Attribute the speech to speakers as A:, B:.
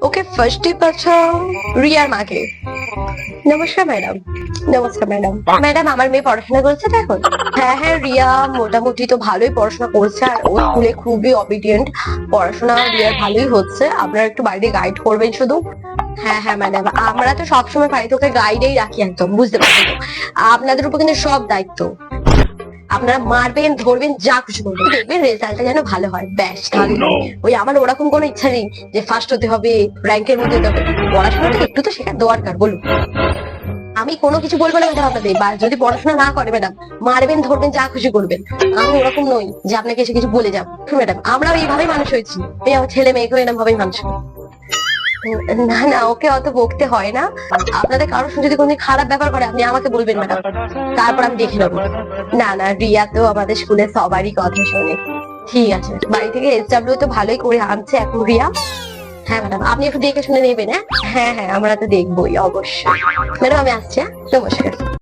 A: ওকে ফার্স্টে পাচ্ছ রিয়ার মাকে। নমস্কার ম্যাডাম। নমস্কার ম্যাডাম। ম্যাডাম আমার মেয়ে পড়াশোনা করছে তো এখন? হ্যাঁ হ্যাঁ, রিয়া মোটামুটি তো ভালোই পড়াশোনা করছে, আর ও স্কুলে খুবই অবিডিয়েন্ট। পড়াশোনা রিয়ার ভালোই হচ্ছে, আপনারা একটু বাইরে গাইড করবেন শুধু। হ্যাঁ হ্যাঁ ম্যাডাম, আমরা তো সবসময় বাড়িতে ওকে গাইডেই রাখি, একদম বুঝতে পারছেন তো? আপনাদের উপর কিন্তু সব দায়িত্ব। আপনারা মারবেন, ধরবেন, যা খুশি করবেন, দেখবেন রেজাল্টটা যেন ভালো হয়, ব্যাস। ওই আমার ওরকম কোনো ইচ্ছা নেই যে ফার্স্ট হতে হবে, র্যাঙ্কের মধ্যে হতে হবে। পড়াশোনাটা একটু তো শেখার দরকার, বলুন। আমি কোনো কিছু বলবো না ম্যাডাম আপনাদের, বা যদি পড়াশোনা না করে ম্যাডাম, মারবেন, ধরবেন, যা খুশি করবেন। আমি ওরকম নই যে আপনাকে এসে কিছু বলে যাবো ম্যাডাম। আমরাও এইভাবেই মানুষ হয়েছি, এই আমার ছেলে মেয়েকেও এরকম ভাবেই মানুষ হয়। না না, ওকে অত বকতে হয় না। আপনাদের কারোর সঙ্গে যদি কোনদিন খারাপ ব্যাপার করে আপনি আমাকে বলবেন ম্যাডাম, তারপর আমি দেখে নেবো। না না, রিয়া তো আমাদের স্কুলে সবারই কথা শোনে। ঠিক আছে, বাড়ি থেকে এসডব্লিউ তো ভালোই করে আনছে এখন রিয়া। হ্যাঁ ম্যাডাম, আপনি একটু দেখে শুনে নেবেন। হ্যাঁ হ্যাঁ হ্যাঁ, আমরা তো দেখবোই অবশ্যই। ম্যাডাম আমি আসছি, হ্যাঁ, নমস্কার।